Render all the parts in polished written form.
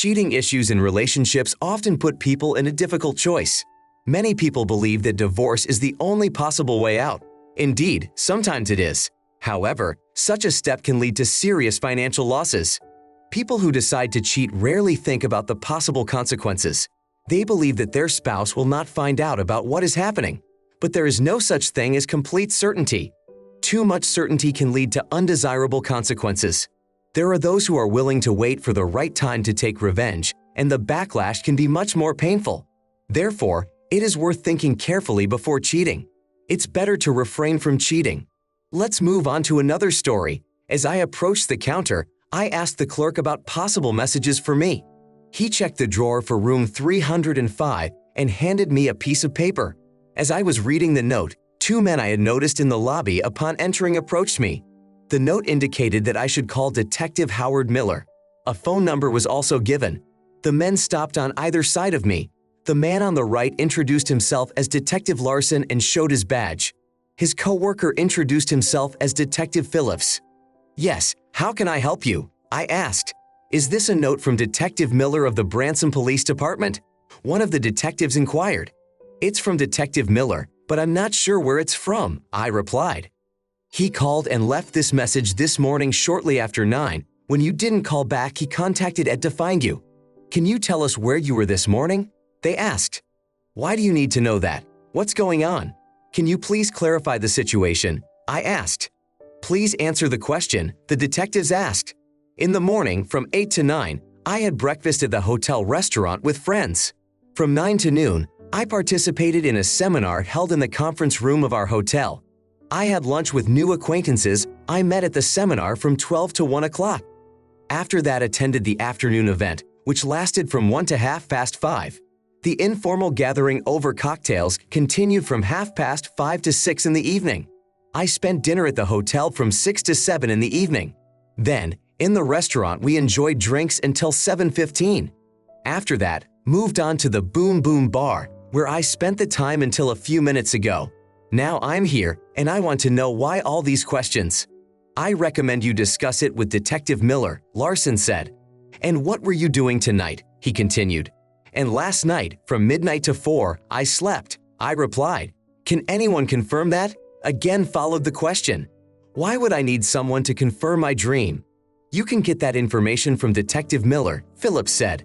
Cheating issues in relationships often put people in a difficult choice. Many people believe that divorce is the only possible way out. Indeed, sometimes it is. However, such a step can lead to serious financial losses. People who decide to cheat rarely think about the possible consequences. They believe that their spouse will not find out about what is happening. But there is no such thing as complete certainty. Too much certainty can lead to undesirable consequences. There are those who are willing to wait for the right time to take revenge, and the backlash can be much more painful. Therefore, it is worth thinking carefully before cheating. It's better to refrain from cheating. Let's move on to another story. As I approached the counter, I asked the clerk about possible messages for me. He checked the drawer for room 305 and handed me a piece of paper. As I was reading the note, two men I had noticed in the lobby upon entering approached me. The note indicated that I should call Detective Howard Miller. A phone number was also given. The men stopped on either side of me. The man on the right introduced himself as Detective Larson and showed his badge. His co-worker introduced himself as Detective Phillips. "Yes, how can I help you?" I asked. "Is this a note from Detective Miller of the Branson Police Department?" One of the detectives inquired. "It's from Detective Miller, but I'm not sure where it's from," I replied. "He called and left this message this morning shortly after 9. When you didn't call back, he contacted Ed to find you. Can you tell us where you were this morning?" They asked. "Why do you need to know that? What's going on? Can you please clarify the situation?" I asked. "Please answer the question," the detectives asked. "In the morning, from 8 to 9, I had breakfast at the hotel restaurant with friends. From 9 to noon, I participated in a seminar held in the conference room of our hotel. I had lunch with new acquaintances I met at the seminar from 12 to 1 o'clock. After that, attended the afternoon event, which lasted from 1 to 5:30. The informal gathering over cocktails continued from 5:30 to 6 in the evening. I spent dinner at the hotel from 6 to 7 in the evening. Then, in the restaurant, we enjoyed drinks until 7:15. After that, moved on to the Boom Boom Bar, where I spent the time until a few minutes ago. Now I'm here, and I want to know why all these questions. I recommend you discuss it with Detective Miller," Larson said. "And what were you doing tonight?" he continued. "And last night, from midnight to 4, I slept," I replied. "Can anyone confirm that?" Again followed the question. "Why would I need someone to confirm my dream?" "You can get that information from Detective Miller," Phillips said.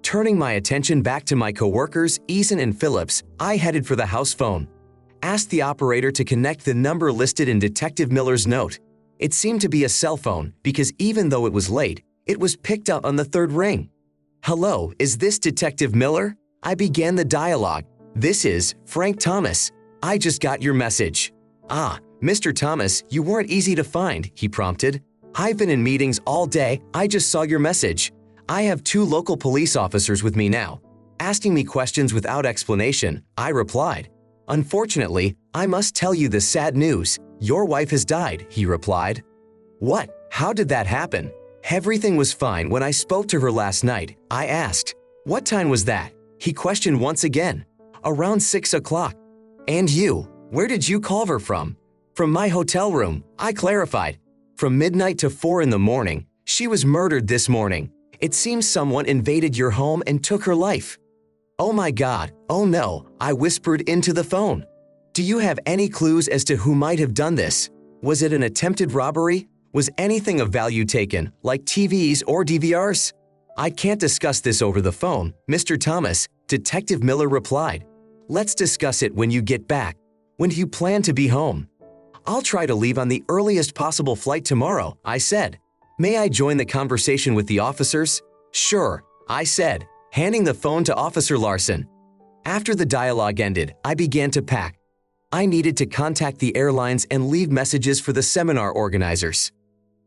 Turning my attention back to my coworkers, Eason and Phillips, I headed for the house phone. Asked the operator to connect the number listed in Detective Miller's note. It seemed to be a cell phone because even though it was late, it was picked up on the third ring. "Hello, is this Detective Miller?" I began the dialogue. "This is Frank Thomas. I just got your message." "Ah, Mr. Thomas, you weren't easy to find," he prompted. "I've been in meetings all day. I just saw your message. I have 2 local police officers with me now, asking me questions without explanation," I replied. "Unfortunately, I must tell you the sad news. Your wife has died," he replied. "What? How did that happen?" "Everything was fine when I spoke to her last night," I asked. "What time was that?" he questioned once again. "Around 6 o'clock." "And you? Where did you call her from?" "From my hotel room," I clarified. "From midnight to 4 in the morning. She was murdered this morning. It seems someone invaded your home and took her life." "Oh my God, oh no," I whispered into the phone. "Do you have any clues as to who might have done this? Was it an attempted robbery? Was anything of value taken, like TVs or DVRs?" "I can't discuss this over the phone, Mr. Thomas," Detective Miller replied. "Let's discuss it when you get back. When do you plan to be home?" "I'll try to leave on the earliest possible flight tomorrow," I said. "May I join the conversation with the officers?" "Sure," I said, handing the phone to Officer Larson. After the dialogue ended, I began to pack. I needed to contact the airlines and leave messages for the seminar organizers.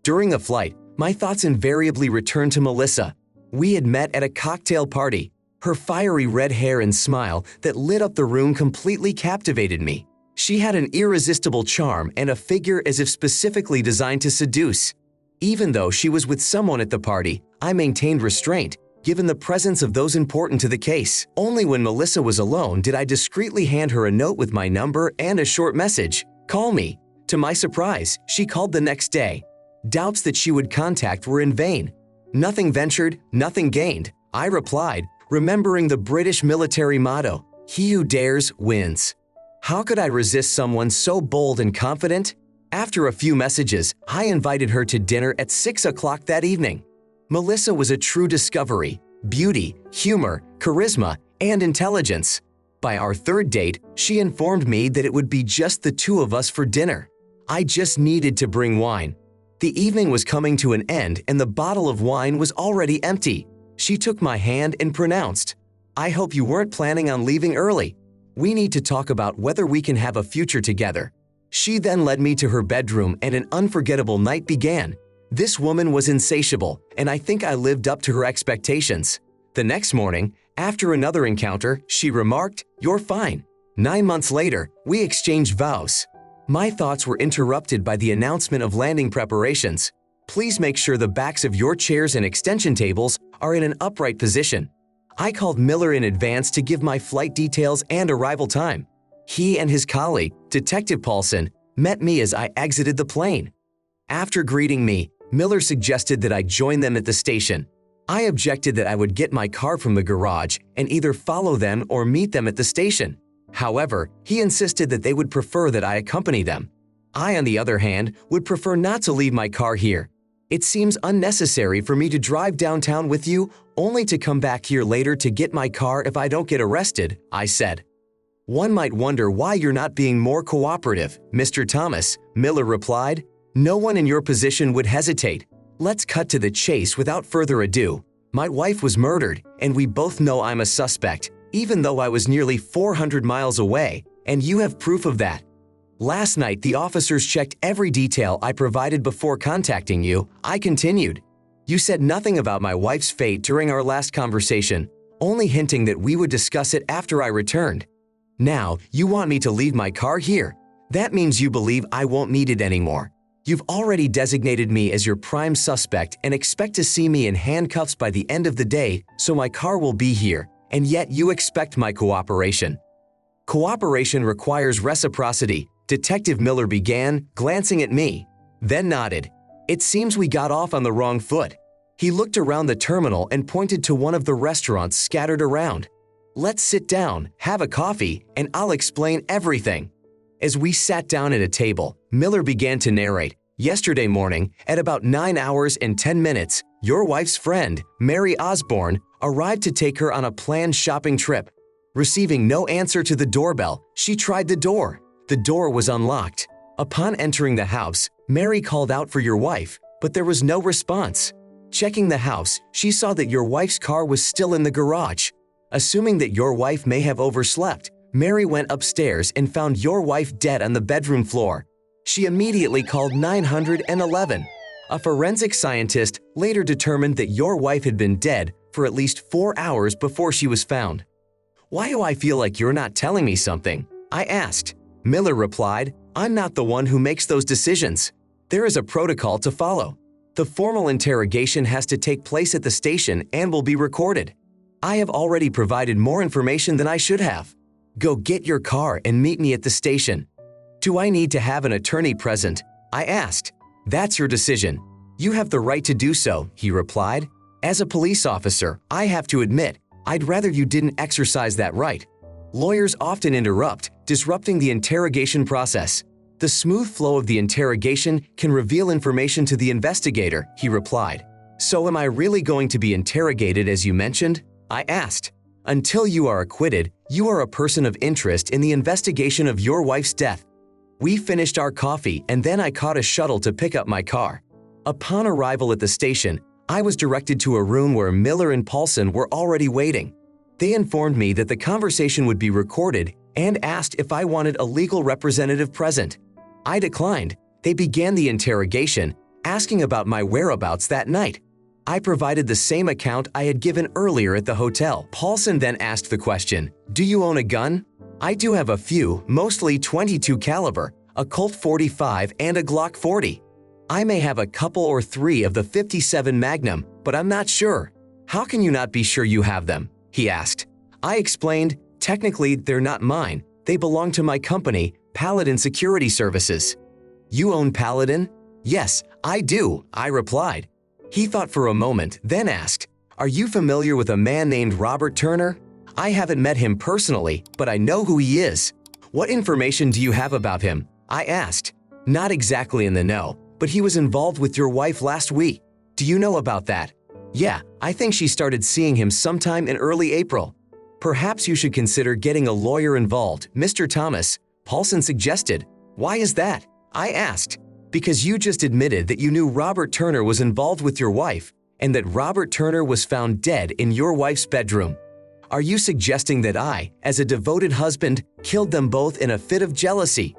During the flight, my thoughts invariably returned to Melissa. We had met at a cocktail party. Her fiery red hair and smile that lit up the room completely captivated me. She had an irresistible charm and a figure as if specifically designed to seduce. Even though she was with someone at the party, I maintained restraint, given the presence of those important to the case. Only when Melissa was alone did I discreetly hand her a note with my number and a short message. "Call me." To my surprise, she called the next day. Doubts that she would contact were in vain. Nothing ventured, nothing gained. I replied, remembering the British military motto, "He who dares wins." How could I resist someone so bold and confident? After a few messages, I invited her to dinner at 6 o'clock that evening. Melissa was a true discovery: beauty, humor, charisma, and intelligence. By our third date, she informed me that it would be just the two of us for dinner. I just needed to bring wine. The evening was coming to an end and the bottle of wine was already empty. She took my hand and pronounced, "I hope you weren't planning on leaving early. We need to talk about whether we can have a future together." She then led me to her bedroom and an unforgettable night began. This woman was insatiable, and I think I lived up to her expectations. The next morning, after another encounter, she remarked, "You're fine." 9 months later, we exchanged vows. My thoughts were interrupted by the announcement of landing preparations. Please make sure the backs of your chairs and extension tables are in an upright position. I called Miller in advance to give my flight details and arrival time. He and his colleague, Detective Paulson, met me as I exited the plane. After greeting me, Miller suggested that I join them at the station. I objected that I would get my car from the garage and either follow them or meet them at the station. However, he insisted that they would prefer that I accompany them. I, on the other hand, would prefer not to leave my car here. It seems unnecessary for me to drive downtown with you only to come back here later to get my car if I don't get arrested, I said. One might wonder why you're not being more cooperative, Mr. Thomas, Miller replied. No one in your position would hesitate. Let's cut to the chase without further ado. My wife was murdered, and we both know I'm a suspect, even though I was nearly 400 miles away, and you have proof of that. Last night, the officers checked every detail I provided before contacting you. I continued. You said nothing about my wife's fate during our last conversation, only hinting that we would discuss it after I returned. Now, you want me to leave my car here. That means you believe I won't need it anymore. You've already designated me as your prime suspect and expect to see me in handcuffs by the end of the day, so my car will be here, and yet you expect my cooperation. Cooperation requires reciprocity, Detective Miller began, glancing at me, then nodded. It seems we got off on the wrong foot. He looked around the terminal and pointed to one of the restaurants scattered around. Let's sit down, have a coffee, and I'll explain everything. As we sat down at a table, Miller began to narrate. Yesterday morning, at about 9 hours and 10 minutes, your wife's friend, Mary Osborne, arrived to take her on a planned shopping trip. Receiving no answer to the doorbell, she tried the door. The door was unlocked. Upon entering the house, Mary called out for your wife, but there was no response. Checking the house, she saw that your wife's car was still in the garage. Assuming that your wife may have overslept, Mary went upstairs and found your wife dead on the bedroom floor. She immediately called 911. A forensic scientist later determined that your wife had been dead for at least 4 hours before she was found. Why do I feel like you're not telling me something? I asked. Miller replied, I'm not the one who makes those decisions. There is a protocol to follow. The formal interrogation has to take place at the station and will be recorded. I have already provided more information than I should have. Go get your car and meet me at the station. Do I need to have an attorney present? I asked. That's your decision. You have the right to do so, he replied. As a police officer, I have to admit, I'd rather you didn't exercise that right. Lawyers often interrupt, disrupting the interrogation process. The smooth flow of the interrogation can reveal information to the investigator, he replied. So am I really going to be interrogated as you mentioned? I asked. Until you are acquitted, you are a person of interest in the investigation of your wife's death. We finished our coffee and then I caught a shuttle to pick up my car. Upon arrival at the station, I was directed to a room where Miller and Paulson were already waiting. They informed me that the conversation would be recorded and asked if I wanted a legal representative present. I declined. They began the interrogation, asking about my whereabouts that night. I provided the same account I had given earlier at the hotel. Paulson then asked the question, do you own a gun? I do have a few, mostly .22 caliber, a Colt 45 and a Glock 40. I may have a couple or three of the .57 Magnum, but I'm not sure. How can you not be sure you have them? He asked. I explained, technically they're not mine. They belong to my company, Paladin Security Services. You own Paladin? Yes, I do, I replied. He thought for a moment, then asked, Are you familiar with a man named Robert Turner? I haven't met him personally, but I know who he is. What information do you have about him? I asked. Not exactly in the know, but he was involved with your wife last week. Do you know about that? Yeah, I think she started seeing him sometime in early April. Perhaps you should consider getting a lawyer involved, Mr. Thomas, Paulson suggested. Why is that? I asked. Because you just admitted that you knew Robert Turner was involved with your wife and that Robert Turner was found dead in your wife's bedroom. Are you suggesting that I, as a devoted husband, killed them both in a fit of jealousy?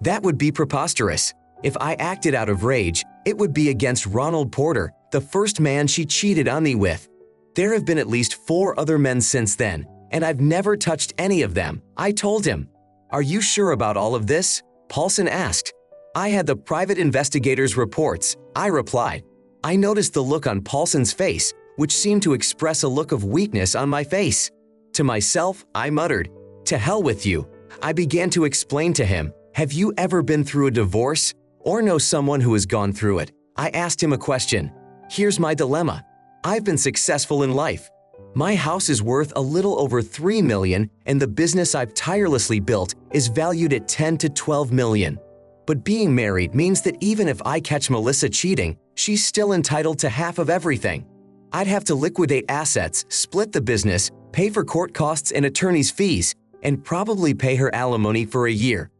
That would be preposterous. If I acted out of rage, it would be against Ronald Porter, the first man she cheated on me with. There have been at least 4 other men since then, and I've never touched any of them, I told him. Are you sure about all of this? Paulson asked. I had the private investigator's reports, I replied. I noticed the look on Paulson's face, which seemed to express a look of weakness on my face. To myself, I muttered, "To hell with you." I began to explain to him, "Have you ever been through a divorce or know someone who has gone through it?" I asked him a question. Here's my dilemma. I've been successful in life. My house is worth a little over $3 million, and the business I've tirelessly built is valued at $10 to $12 million. But being married means that even if I catch Melissa cheating, she's still entitled to half of everything. I'd have to liquidate assets, split the business, pay for court costs and attorney's fees, and probably pay her alimony for a year.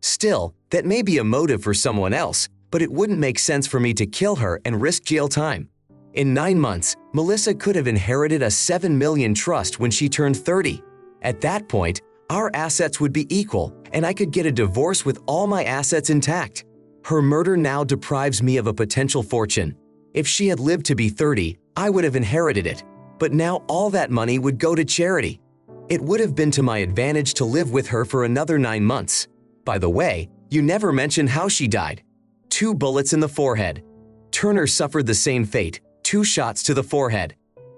Still, that may be a motive for someone else, but it wouldn't make sense for me to kill her and risk jail time. In 9 months, Melissa could have inherited a $7 million trust when she turned 30. At that point, our assets would be equal, and I could get a divorce with all my assets intact. Her murder now deprives me of a potential fortune. If she had lived to be 30, I would have inherited it, but now all that money would go to charity. It would have been to my advantage to live with her for another 9 months. By the way, you never mentioned how she died. 2 bullets in the forehead. Turner suffered the same fate, 2 shots to the forehead.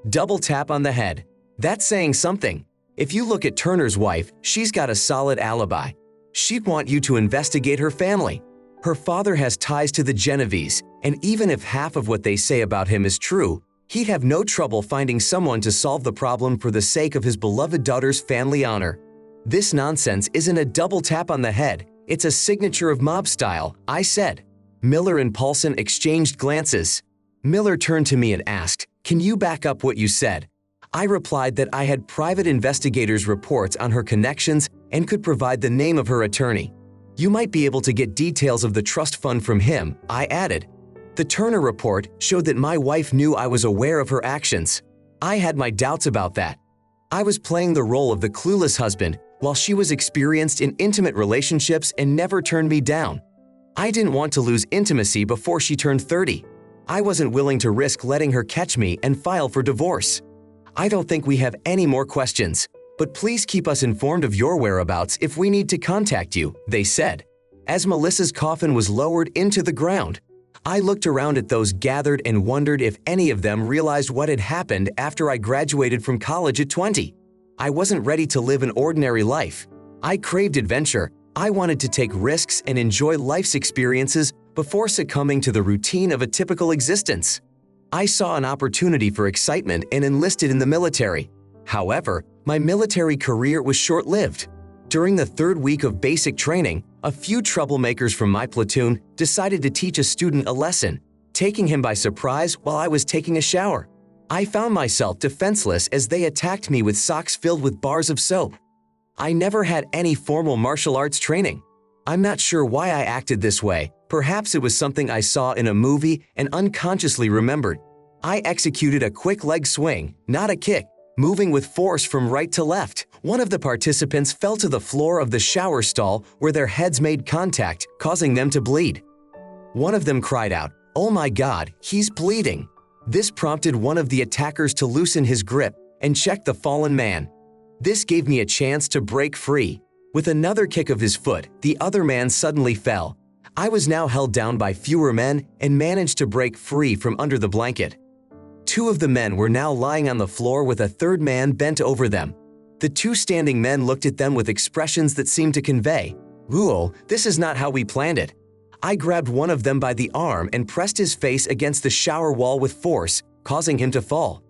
Double tap on the head. That's saying something. If you look at Turner's wife, she's got a solid alibi. She'd want you to investigate her family. Her father has ties to the Genovese, and even if half of what they say about him is true, he'd have no trouble finding someone to solve the problem for the sake of his beloved daughter's family honor. This nonsense isn't a double tap on the head, it's a signature of mob style, I said. Miller and Paulson exchanged glances. Miller turned to me and asked, "Can you back up what you said?" I replied that I had private investigators' reports on her connections and could provide the name of her attorney. You might be able to get details of the trust fund from him, I added. The Turner report showed that my wife knew I was aware of her actions. I had my doubts about that. I was playing the role of the clueless husband while she was experienced in intimate relationships and never turned me down. I didn't want to lose intimacy before she turned 30. I wasn't willing to risk letting her catch me and file for divorce. I don't think we have any more questions, but please keep us informed of your whereabouts if we need to contact you, they said. As Melissa's coffin was lowered into the ground, I looked around at those gathered and wondered if any of them realized what had happened after I graduated from college at 20. I wasn't ready to live an ordinary life. I craved adventure. I wanted to take risks and enjoy life's experiences before succumbing to the routine of a typical existence. I saw an opportunity for excitement and enlisted in the military. However, my military career was short-lived. During the 3rd week of basic training, a few troublemakers from my platoon decided to teach a student a lesson, taking him by surprise while I was taking a shower. I found myself defenseless as they attacked me with socks filled with bars of soap. I never had any formal martial arts training. I'm not sure why I acted this way. Perhaps it was something I saw in a movie and unconsciously remembered. I executed a quick leg swing, not a kick, moving with force from right to left. One of the participants fell to the floor of the shower stall where their heads made contact, causing them to bleed. One of them cried out, "Oh my God, he's bleeding." This prompted one of the attackers to loosen his grip and check the fallen man. This gave me a chance to break free. With another kick of his foot, the other man suddenly fell. I was now held down by fewer men and managed to break free from under the blanket. 2 of the men were now lying on the floor with a 3rd man bent over them. The 2 standing men looked at them with expressions that seemed to convey, "Whoa, this is not how we planned it." I grabbed one of them by the arm and pressed his face against the shower wall with force, causing him to fall.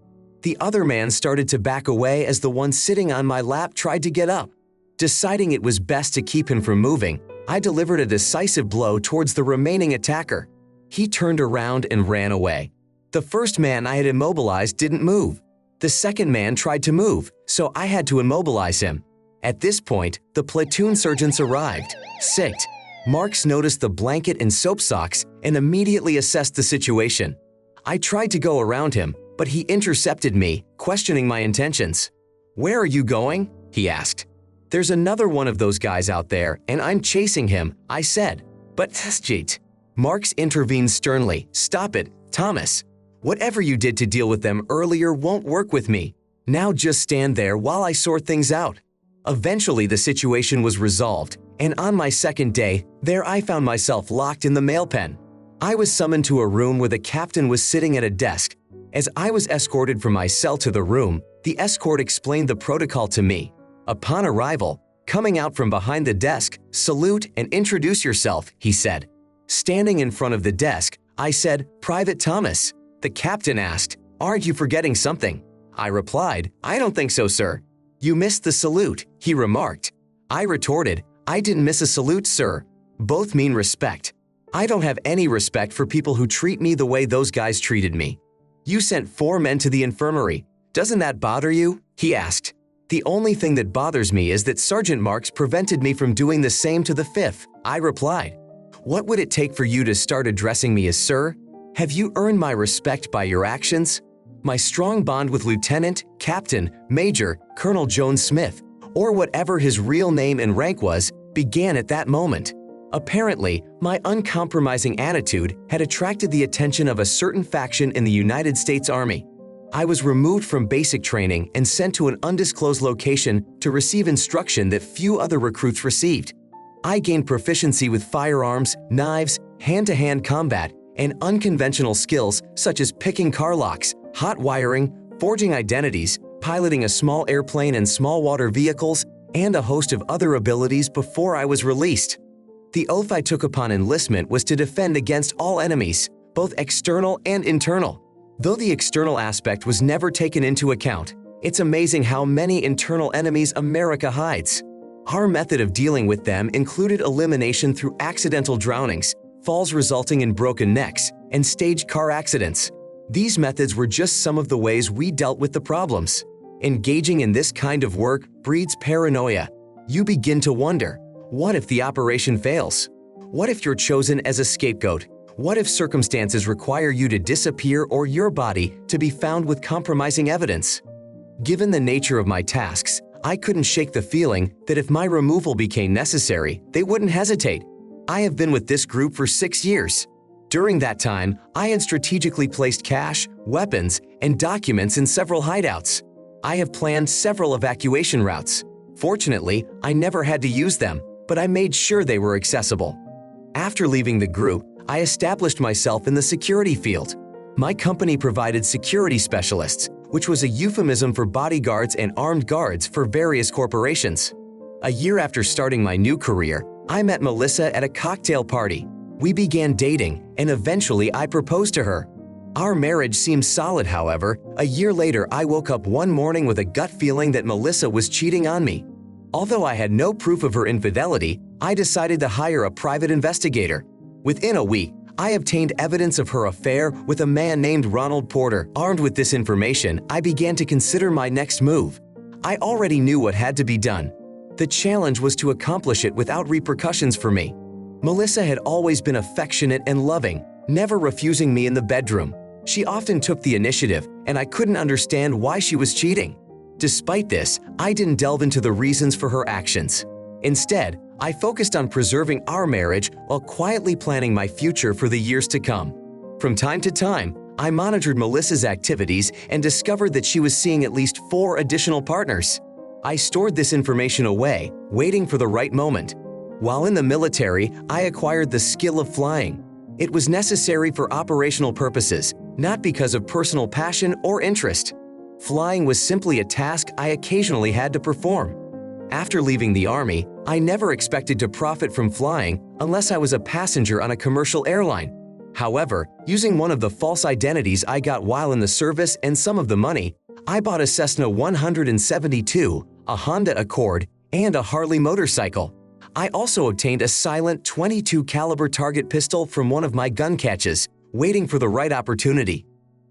The other man started to back away as the one sitting on my lap tried to get up. Deciding it was best to keep him from moving, I delivered a decisive blow towards the remaining attacker. He turned around and ran away. The first man I had immobilized didn't move. The second man tried to move, so I had to immobilize him. At this point, the platoon sergeants arrived. Sicked, Marks noticed the blanket and soap socks and immediately assessed the situation. I tried to go around him, but he intercepted me, questioning my intentions. "Where are you going?" he asked. "There's another one of those guys out there, and I'm chasing him," I said. "But Tasjit." Marks intervened sternly. "Stop it, Thomas. Whatever you did to deal with them earlier won't work with me. Now just stand there while I sort things out." Eventually, the situation was resolved, and on my second day, there I found myself locked in the mail pen. I was summoned to a room where the captain was sitting at a desk. As I was escorted from my cell to the room, the escort explained the protocol to me. Upon arrival, coming out from behind the desk, "Salute and introduce yourself," he said. Standing in front of the desk, I said, "Private Thomas." The captain asked, "Aren't you forgetting something?" I replied, "I don't think so, sir." "You missed the salute," he remarked. I retorted, "I didn't miss a salute, sir. Both mean respect. I don't have any respect for people who treat me the way those guys treated me." "You sent 4 men to the infirmary. Doesn't that bother you?" he asked. "The only thing that bothers me is that Sergeant Marks prevented me from doing the same to the 5th, I replied. "What would it take for you to start addressing me as sir? Have you earned my respect by your actions?" My strong bond with Lieutenant, Captain, Major, Colonel Jones Smith, or whatever his real name and rank was, began at that moment. Apparently, my uncompromising attitude had attracted the attention of a certain faction in the United States Army. I was removed from basic training and sent to an undisclosed location to receive instruction that few other recruits received. I gained proficiency with firearms, knives, hand-to-hand combat, and unconventional skills such as picking car locks, hot wiring, forging identities, piloting a small airplane and small water vehicles, and a host of other abilities before I was released. The oath I took upon enlistment was to defend against all enemies, both external and internal. Though the external aspect was never taken into account, it's amazing how many internal enemies America hides. Our method of dealing with them included elimination through accidental drownings, falls resulting in broken necks, and staged car accidents. These methods were just some of the ways we dealt with the problems. Engaging in this kind of work breeds paranoia. You begin to wonder, what if the operation fails? What if you're chosen as a scapegoat? What if circumstances require you to disappear or your body to be found with compromising evidence? Given the nature of my tasks, I couldn't shake the feeling that if my removal became necessary, they wouldn't hesitate. I have been with this group for 6 years. During that time, I had strategically placed cash, weapons, and documents in several hideouts. I have planned several evacuation routes. Fortunately, I never had to use them, but I made sure they were accessible. After leaving the group, I established myself in the security field. My company provided security specialists, which was a euphemism for bodyguards and armed guards for various corporations. A year after starting my new career, I met Melissa at a cocktail party. We began dating, and eventually I proposed to her. Our marriage seemed solid, however. A year later, I woke up one morning with a gut feeling that Melissa was cheating on me. Although I had no proof of her infidelity, I decided to hire a private investigator. Within a week, I obtained evidence of her affair with a man named Ronald Porter. Armed with this information, I began to consider my next move. I already knew what had to be done. The challenge was to accomplish it without repercussions for me. Melissa had always been affectionate and loving, never refusing me in the bedroom. She often took the initiative, and I couldn't understand why she was cheating. Despite this, I didn't delve into the reasons for her actions. Instead, I focused on preserving our marriage while quietly planning my future for the years to come. From time to time, I monitored Melissa's activities and discovered that she was seeing at least 4 additional partners. I stored this information away, waiting for the right moment. While in the military, I acquired the skill of flying. It was necessary for operational purposes, not because of personal passion or interest. Flying was simply a task I occasionally had to perform. After leaving the Army, I never expected to profit from flying unless I was a passenger on a commercial airline. However, using one of the false identities I got while in the service and some of the money, I bought a Cessna 172, a Honda Accord, and a Harley motorcycle. I also obtained a silent .22 caliber target pistol from one of my gun catches, waiting for the right opportunity.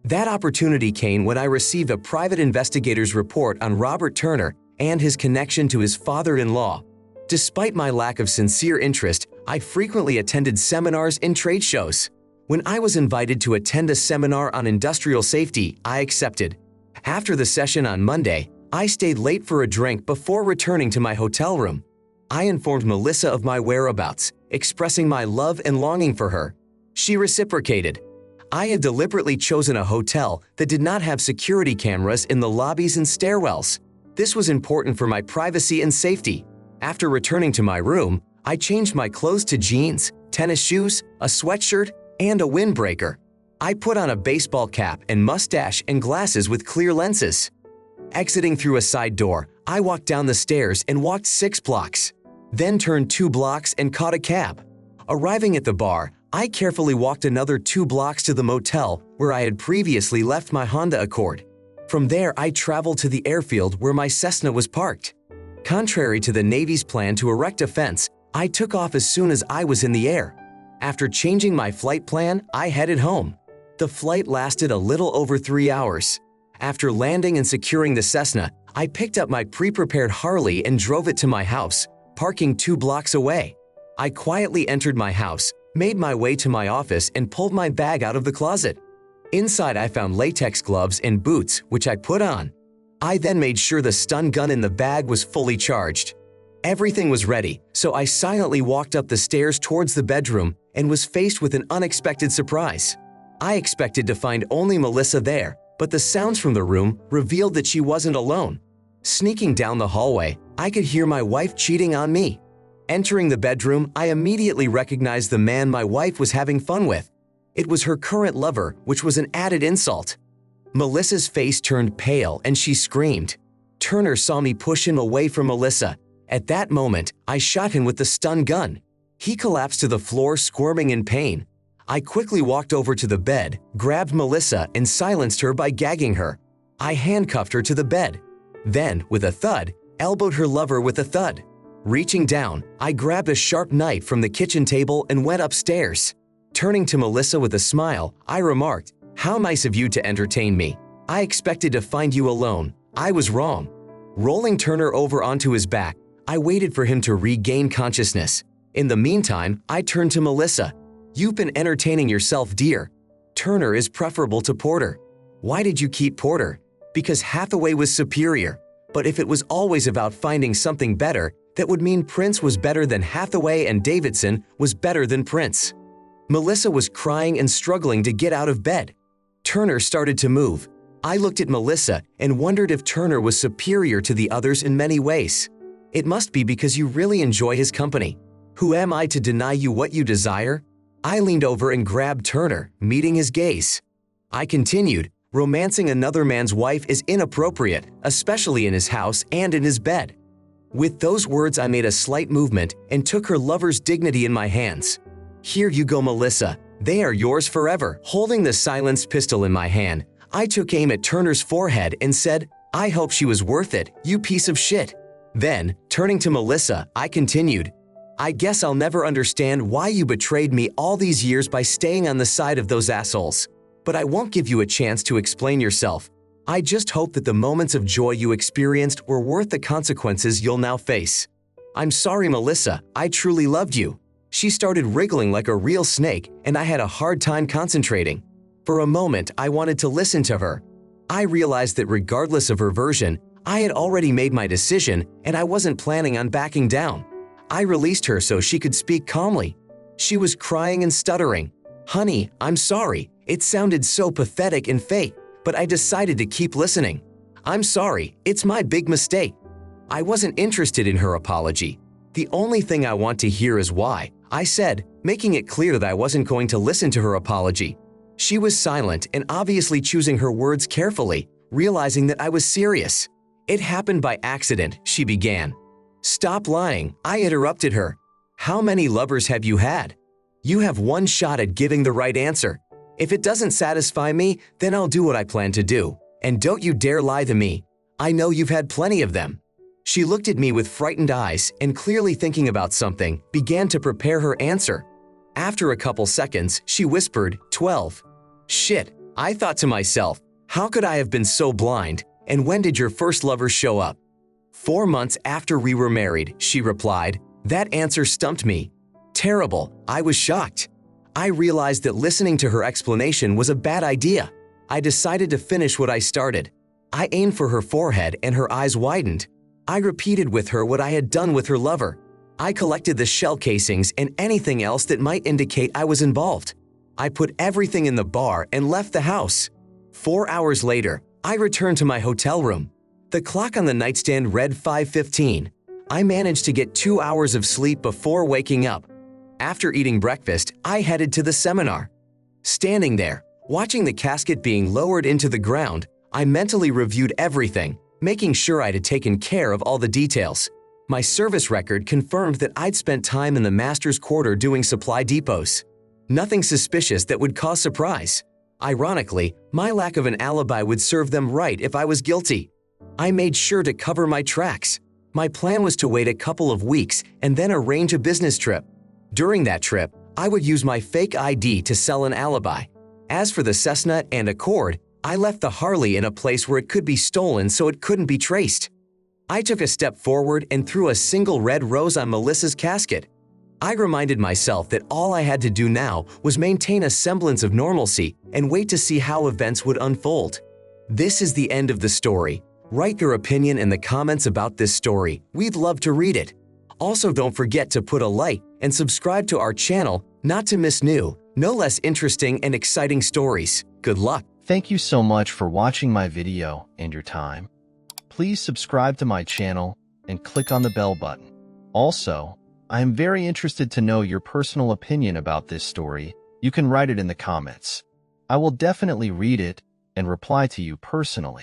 That opportunity came when I received a private investigator's report on Robert Turner and his connection to his father-in-law. Despite my lack of sincere interest, I frequently attended seminars and trade shows. When I was invited to attend a seminar on industrial safety, I accepted. After the session on Monday, I stayed late for a drink before returning to my hotel room. I informed Melissa of my whereabouts, expressing my love and longing for her. She reciprocated. I had deliberately chosen a hotel that did not have security cameras in the lobbies and stairwells. This was important for my privacy and safety. After returning to my room, I changed my clothes to jeans, tennis shoes, a sweatshirt, and a windbreaker. I put on a baseball cap and mustache and glasses with clear lenses. Exiting through a side door, I walked down the stairs and walked 6 blocks. Then turned 2 blocks and caught a cab. Arriving at the bar, I carefully walked another 2 blocks to the motel where I had previously left my Honda Accord. From there, I traveled to the airfield where my Cessna was parked. Contrary to the Navy's plan to erect a fence, I took off as soon as I was in the air. After changing my flight plan, I headed home. The flight lasted a little over 3 hours. After landing and securing the Cessna, I picked up my pre-prepared Harley and drove it to my house, parking 2 blocks away. I quietly entered my house, made my way to my office, and pulled my bag out of the closet. Inside, I found latex gloves and boots, which I put on. I then made sure the stun gun in the bag was fully charged. Everything was ready, so I silently walked up the stairs towards the bedroom and was faced with an unexpected surprise. I expected to find only Melissa there, but the sounds from the room revealed that she wasn't alone. Sneaking down the hallway, I could hear my wife cheating on me. Entering the bedroom, I immediately recognized the man my wife was having fun with. It was her current lover, which was an added insult. Melissa's face turned pale and she screamed. Turner saw me push him away from Melissa. At that moment, I shot him with the stun gun. He collapsed to the floor, squirming in pain. I quickly walked over to the bed, grabbed Melissa, and silenced her by gagging her. I handcuffed her to the bed. Then, with a thud, elbowed her lover with a thud. Reaching down, I grabbed a sharp knife from the kitchen table and went upstairs. Turning to Melissa with a smile, I remarked, "How nice of you to entertain me. I expected to find you alone. I was wrong." Rolling Turner over onto his back, I waited for him to regain consciousness. In the meantime, I turned to Melissa. "You've been entertaining yourself, dear. Turner is preferable to Porter." "Why did you keep Porter?" "Because Hathaway was superior. But if it was always about finding something better, that would mean Prince was better than Hathaway and Davidson was better than Prince." Melissa was crying and struggling to get out of bed. Turner started to move. I looked at Melissa and wondered if Turner was superior to the others in many ways. "It must be because you really enjoy his company. Who am I to deny you what you desire?" I leaned over and grabbed Turner, meeting his gaze. I continued, "Romancing another man's wife is inappropriate, especially in his house and in his bed." With those words, I made a slight movement and took her lover's dignity in my hands. "Here you go, Melissa. They are yours forever." Holding the silenced pistol in my hand, I took aim at Turner's forehead and said, "I hope she was worth it, you piece of shit." Then, turning to Melissa, I continued, "I guess I'll never understand why you betrayed me all these years by staying on the side of those assholes. But I won't give you a chance to explain yourself. I just hope that the moments of joy you experienced were worth the consequences you'll now face." "I'm sorry, Melissa. I truly loved you." She started wriggling like a real snake, and I had a hard time concentrating. For a moment, I wanted to listen to her. I realized that regardless of her version, I had already made my decision and I wasn't planning on backing down. I released her so she could speak calmly. She was crying and stuttering. "Honey, I'm sorry. It sounded so pathetic and fake, but I decided to keep listening. I'm sorry. It's my big mistake." I wasn't interested in her apology. "The only thing I want to hear is why," I said, making it clear that I wasn't going to listen to her apology. She was silent and obviously choosing her words carefully, realizing that I was serious. "It happened by accident," she began. "Stop lying," I interrupted her. "How many lovers have you had? You have one shot at giving the right answer. If it doesn't satisfy me, then I'll do what I plan to do. And don't you dare lie to me. I know you've had plenty of them." She looked at me with frightened eyes and, clearly thinking about something, began to prepare her answer. After a couple seconds, she whispered, 12. Shit, I thought to myself, how could I have been so blind? And when did your first lover show up? 4 months after we were married, she replied. That answer stumped me. Terrible, I was shocked. I realized that listening to her explanation was a bad idea. I decided to finish what I started. I aimed for her forehead and her eyes widened. I repeated with her what I had done with her lover. I collected the shell casings and anything else that might indicate I was involved. I put everything in the bar and left the house. 4 hours later, I returned to my hotel room. The clock on the nightstand read 5:15. I managed to get 2 hours of sleep before waking up. After eating breakfast, I headed to the seminar. Standing there, watching the casket being lowered into the ground, I mentally reviewed everything, making sure I had taken care of all the details. My service record confirmed that I'd spent time in the master's quarter doing supply depots. Nothing suspicious that would cause surprise. Ironically, my lack of an alibi would serve them right if I was guilty. I made sure to cover my tracks. My plan was to wait a couple of weeks and then arrange a business trip. During that trip, I would use my fake ID to sell an alibi. As for the Cessna and Accord, I left the Harley in a place where it could be stolen so it couldn't be traced. I took a step forward and threw a single red rose on Melissa's casket. I reminded myself that all I had to do now was maintain a semblance of normalcy and wait to see how events would unfold. This is the end of the story. Write your opinion in the comments about this story. We'd love to read it. Also, don't forget to put a like and subscribe to our channel not to miss new, no less interesting and exciting stories. Good luck. Thank you so much for watching my video and your time. Please subscribe to my channel and click on the bell button. Also, I am very interested to know your personal opinion about this story. You can write it in the comments. I will definitely read it and reply to you personally.